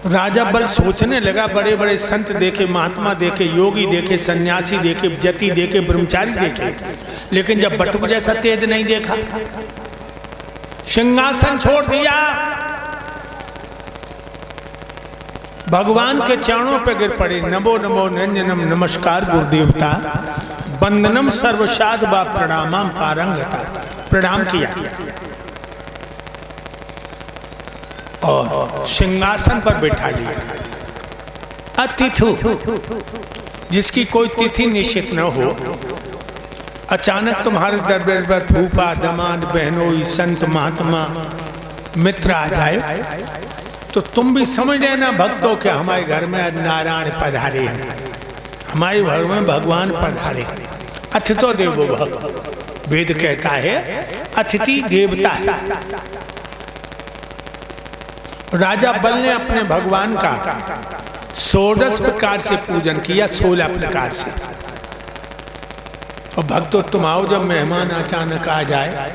राजा बल सोचने लगा, बड़े बड़े संत देखे, महात्मा देखे, योगी देखे, सन्यासी देखे, जति देखे, ब्रह्मचारी देखे, लेकिन जब बटुक जैसा तेज नहीं देखा। सिंहासन छोड़ दिया, भगवान के चरणों पे गिर पड़े। नमो नमो निरंजनम, नमस्कार गुरुदेवता, वंदनम सर्वसाध व प्रणामम पारंगता। प्रणाम किया और सिंहासन पर बैठा लिया। अतिथु, जिसकी कोई तिथि निश्चित न हो, अचानक तुम्हारे दरबार पर फूफा, दामाद, बहनोई, संत, महात्मा, मित्र आ जाए तो तुम भी समझ लेना भक्तों के हमारे घर में आज नारायण पधारे हैं, हमारे घर में भगवान पधारे। अतिथो देवो भव, वेद कहता है अतिथि देवता है। राजा बल ने अपने भगवान का 16 प्रकार से पूजन किया, 16 प्रकार से। और भक्तों, तुम आओ, जब मेहमान अचानक आ जाए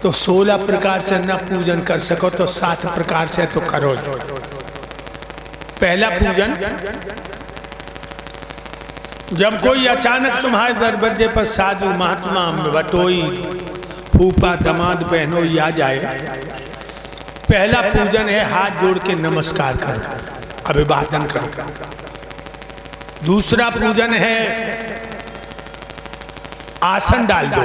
तो 16 प्रकार से न पूजन कर सको तो 7 प्रकार से तो करो। पहला पूजन, जब कोई अचानक तुम्हारे दरवाजे पर साधु, महात्मा, बटोई, फूफा, दामाद, बहनोई आ जाए, पहला पूजन है हाथ जोड़ के नमस्कार करो, अभिवादन करो। दूसरा पूजन है आसन डाल दो।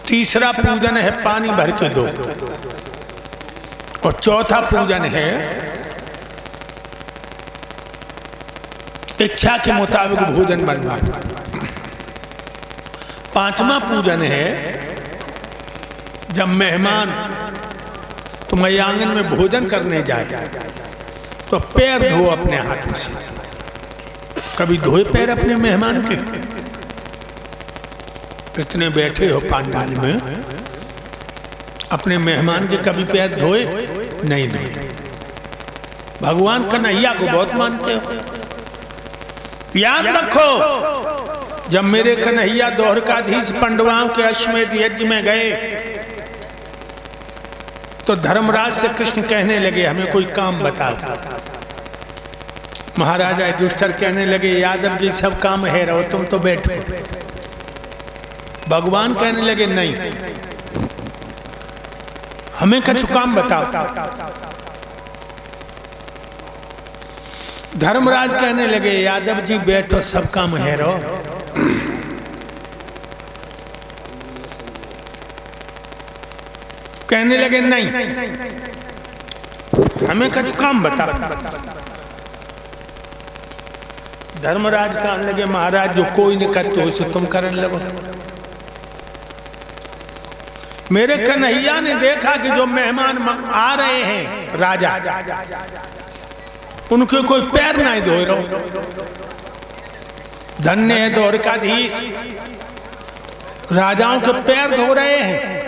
तीसरा पूजन है पानी भर के दो। और चौथा पूजन है इच्छा के मुताबिक भोजन बनवा। पांचवा पूजन है जब मेहमान तुम्हारे आंगन में भोजन करने जाए तो पैर धो अपने हाथों से। कभी धोए पैर अपने मेहमान के? इतने बैठे हो पांडाल में, अपने मेहमान के कभी पैर धोए? नहीं धोए। भगवान कन्हैया को बहुत मानते हो, याद रखो, जब मेरे कन्हैया द्वारकाधीश पांडवों के अश्वमेध यज्ञ में गए तो धर्मराज से कृष्ण कहने लगे हमें कोई काम बताओ। महाराजा युधिष्ठिर कहने लगे यादव जी सब काम है, रहो तुम तो बैठो। भगवान कहने लगे नहीं, हमें कुछ काम बताओ। धर्मराज कहने लगे यादव जी बैठो सब काम है, रहो। कहने लगे नहीं, हमें कुछ काम बताओ। धर्मराज कहने लगे महाराज जो कोई नहीं करते उसे तुम करने लगो। मेरे कन्हैया ने देखा कि जो मेहमान आ रहे हैं राजा, उनके कोई पैर नहीं धो रहे। धन्य है द्वारकाधीश, राजाओं के पैर धो रहे हैं,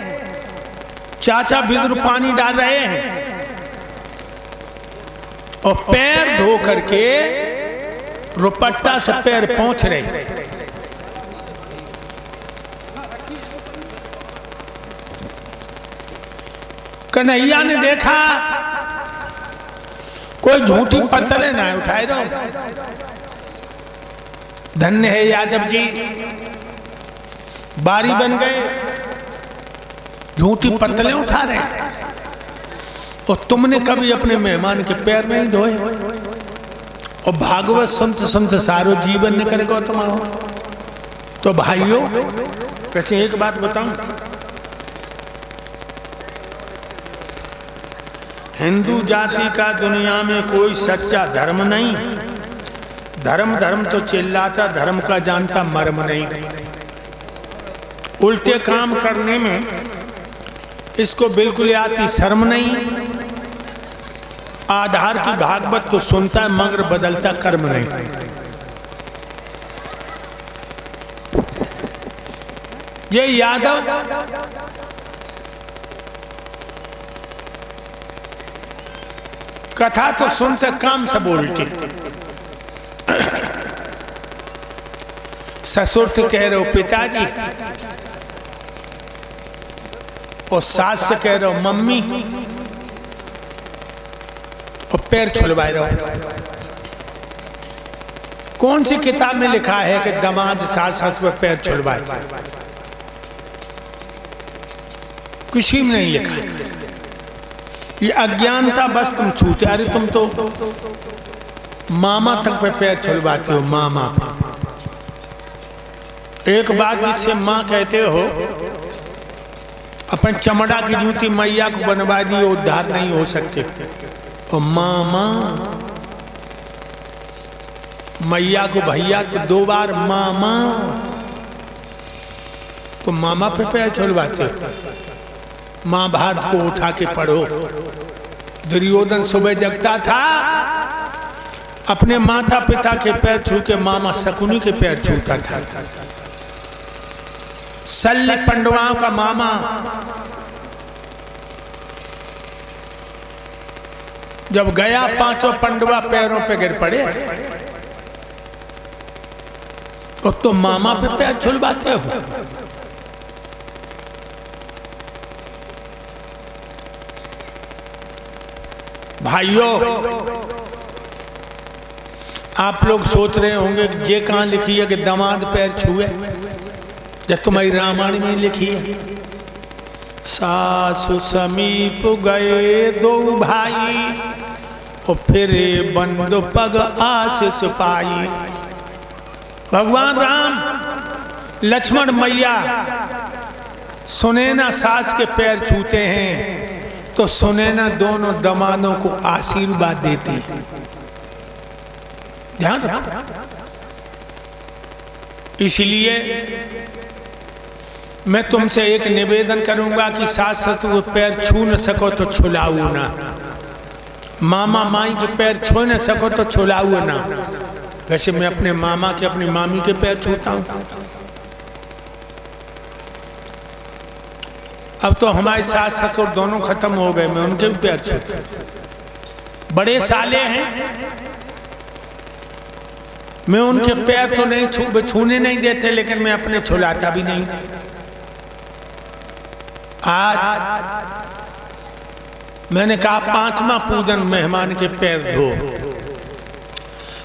चाचा विदुर पानी डाल रहे हैं और पैर धो करके रुपट्टा से पैर पोंछ रहे। कन्हैया ने देखा कोई झूठी पत्तलें ना उठाए रहो। धन्य है यादव जी, बारी बन गए, झूठी पत्तलें उठा रहे। और तुमने कभी अपने मेहमान के पैर नहीं धोए। और भागवत सुनते सुनते सारो जीवन निकल गो तुम्हारा। तो भाइयों, वैसे एक बात बताऊं, हिंदू जाति का दुनिया में कोई सच्चा धर्म नहीं। धर्म धर्म तो चिल्लाता, धर्म का जानता मर्म नहीं। उल्टे काम करने में इसको बिल्कुल आती शर्म नहीं। आधार की भागवत तो सुनता है मगर बदलता कर्म नहीं। ये यादव कथा तो सुनते काम सब उल्टी। ससुर तो कह रहे हो पिताजी और सास से कह रहे हो मम्मी। और पैर छुलवाए रहो। कौन सी किताब में लिखा है कि दामाद सास सस पर पैर छुलवाए? किसी में नहीं लिखा। ये अज्ञानता बस तुम छूते। अरे तुम तो मामा तक पे पैर छुलवाते हो, मामा। एक बात जिससे माँ कहते हो, अपन चमड़ा की जूती मैया को बनवा दी, उद्धार नहीं हो सकते। और मामा, मैया को भैया तो 2 बार मामा, तो मामा पे पैर छुलवाते हो। महाभारत को उठा के पढ़ो। दुर्योधन सुबह जगता था, अपने माता पिता के पैर छू के मामा शकुनी के पैर छूता था। शल्य पांडवों का मामा जब गया, 5 पांडवा पैरों पे गिर पड़े। और तो मामा पे पैर छुलवाते हो। भाइयों, आप लोग सोच रहे होंगे कि ये कहां लिखी है कि दामाद पैर छुए? जब तुम्हारी रामायण में लिखी है, सासु समीप गए 2 भाई, और फिरे बंधु पग आशीष पाई। भगवान राम लक्ष्मण मैया सुनैना सास के पैर छूते हैं, तो सुनैना दोनों दामादों को आशीर्वाद देती है। ध्यान रखो। इसलिए मैं तुमसे एक निवेदन करूंगा कि सास ससुर को पैर छू न सको तो छुलाओ ना। मामा माई के पैर छू न सको तो छुलाओ ना। वैसे मैं अपने मामा के, अपनी मामी के पैर छूता हूं। अब तो हमारे सास ससुर दोनों खत्म हो गए, मैं उनके भी पैर छूता। बड़े साले हैं, मैं उनके पैर तो नहीं छूने नहीं देते, लेकिन मैं अपने छुलाता भी नहीं। आज मैंने कहा 5वां पूजन मेहमान के पैर धो।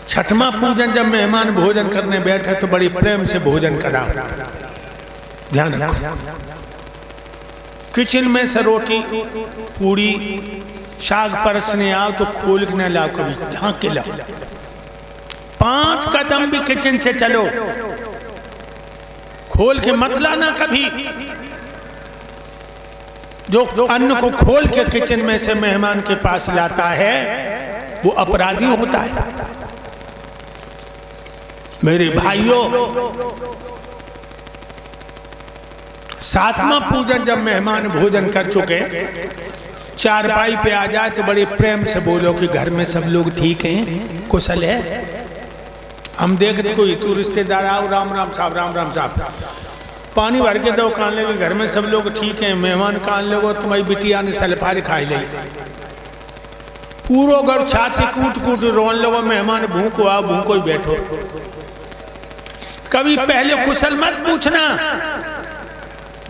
6वां पूजन जब मेहमान भोजन करने बैठे तो बड़ी प्रेम से भोजन कराओ। ध्यान रखो। किचन में से रोटी पूड़ी साग परसने आओ तो खोल के न लाओ, कभी ढांक के लाओ। 5 कदम भी किचन से चलो, खोल के मत लाना कभी। जो अन्न को खोल के किचन में से मेहमान के पास लाता है वो अपराधी होता है। मेरे भाइयों, 7वां पूजन जब मेहमान भोजन कर चुके, चारपाई पे आ जाए तो बड़े प्रेम से बोलो कि घर में सब लोग ठीक हैं, कुशल है। हम देखते कोई तू रिश्तेदार आओ, राम राम साहब, राम राम साहब, पानी भर के दो कान ले, घर में सब लोग ठीक हैं। मेहमान कान लोगो तुम्हारी बिटिया ने सलफारी खाई ली, पूरो घर छाती कूट कूट रोन लोगो, मेहमान भूखो आओ, भूखो ही बैठो। कभी पहले कुशल मत पूछना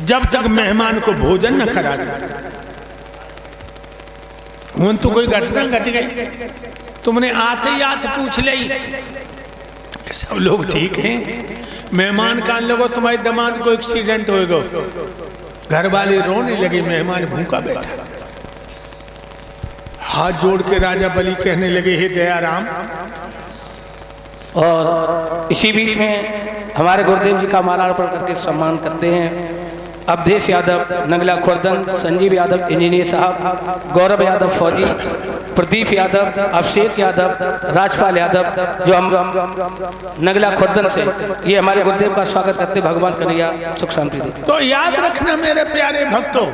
जब तक मेहमान को भोजन न करा दे। हूं तो कोई घटना घट गई, तुमने आते ही आते पूछ ली सब लोग ठीक हैं। मेहमान कान लोगो तुम्हारे दामाद को एक्सीडेंट होएगा, घर वाले रोने लगे, मेहमान भूखा बैठा। हाथ जोड़ के राजा बलि कहने लगे, हे दयाराम। और इसी बीच में हमारे गुरुदेव जी का माला अर्पण करके सम्मान करते हैं अवधेश यादव, नंगला खुर्दन, संजीव यादव इंजीनियर साहब, गौरव यादव फौजी, प्रदीप यादव, अभिषेक यादव, राजपाल यादव, जो हम नंगला खुर्दन से ये हमारे गुरुदेव का स्वागत करते, भगवान कन्हैया सुख शांति दे। तो याद रखना मेरे प्यारे भक्तों,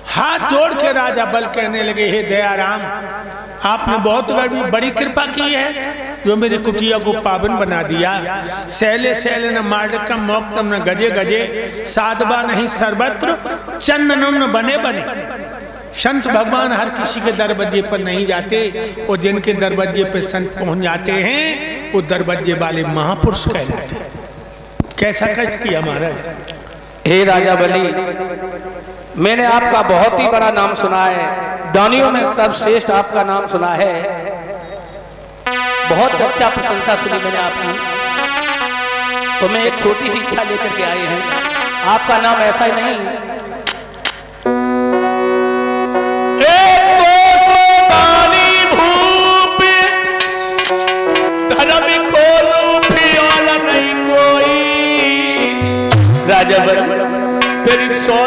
हाथ जोड़ के राजा बल कहने लगे, हे दयाराम, आपने बहुत बड़ी कृपा की है जो मेरी कुटिया को पावन बना दिया। सैले सैले न मार्डकम मोक्तम न गजे गजे, साधवा नहीं सर्वत्र चंदनम न बने बने। संत भगवान हर किसी के दरवाजे पर नहीं जाते, और जिनके दरवाजे पर संत पहुंच जाते हैं वो दरवाजे वाले महापुरुष कहलाते हैं। कैसा कष्ट किया महाराज। हे राजा बलि, मैंने आपका बहुत ही बड़ा नाम सुना है, दानियों में सर्वश्रेष्ठ आपका नाम सुना है, बहुत सच्चा प्रशंसा सुनी मैंने आपकी। तो मैं एक छोटी सी इच्छा लेकर के आए हैं। आपका नाम ऐसा ही नहीं, राजबर तेरी 100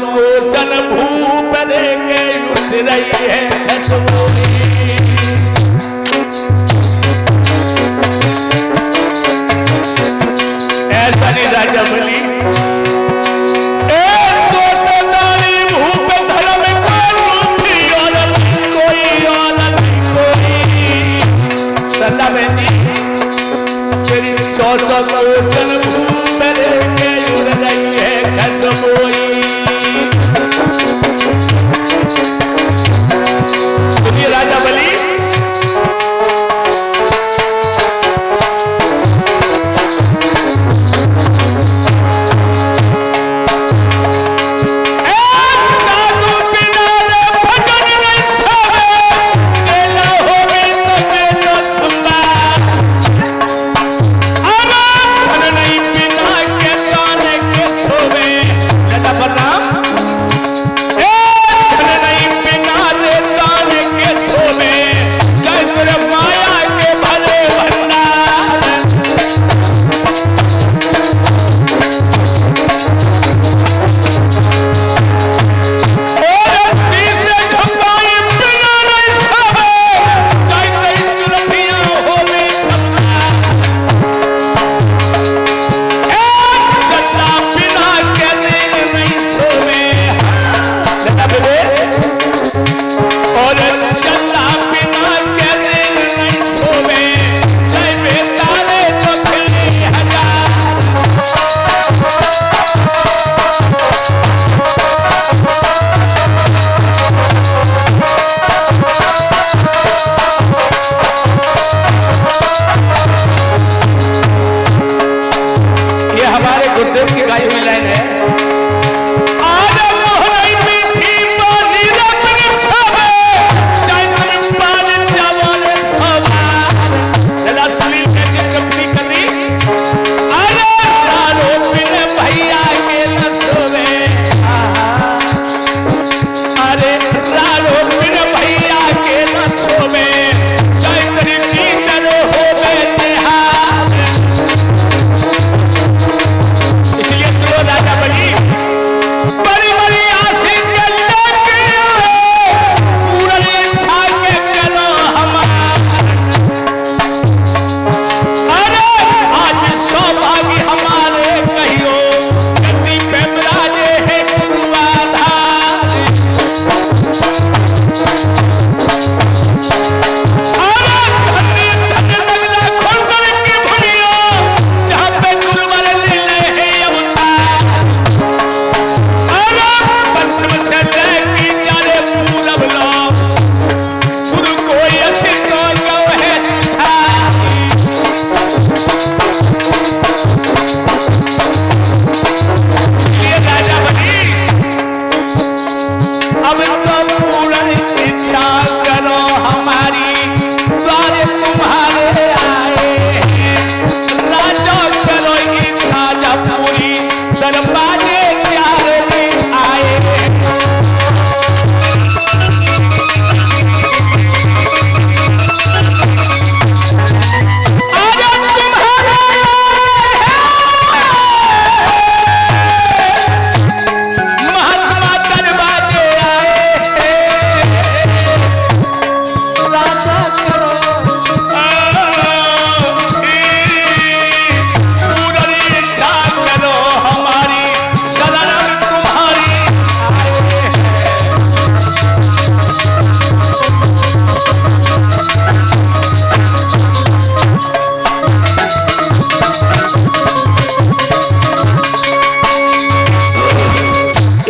कोसन भूप लेके उठ रही है ऐसा नहीं राजबली भूप धर्म कोई सदा में तेरी 100 कोसन भूप लेके उड़ रही है कसमोई। सुनिए राजा बली, गुरुदेव की गाई हुई लाइन है।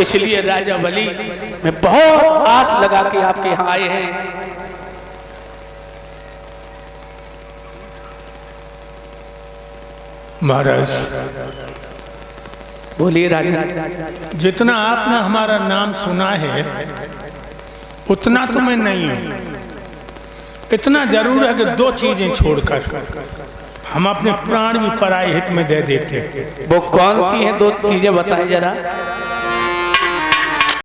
इसलिए राजा बली मैं बहुत आस लगा के आपके यहाँ आए हैं। महाराज बोलिए राजा। जितना आपने हमारा नाम सुना है उतना तो मैं नहीं हूं। इतना जरूर है कि दो चीजें छोड़कर हम अपने प्राण भी पराये हित में दे देते। वो कौन सी हैं दो चीजें बताएं जरा।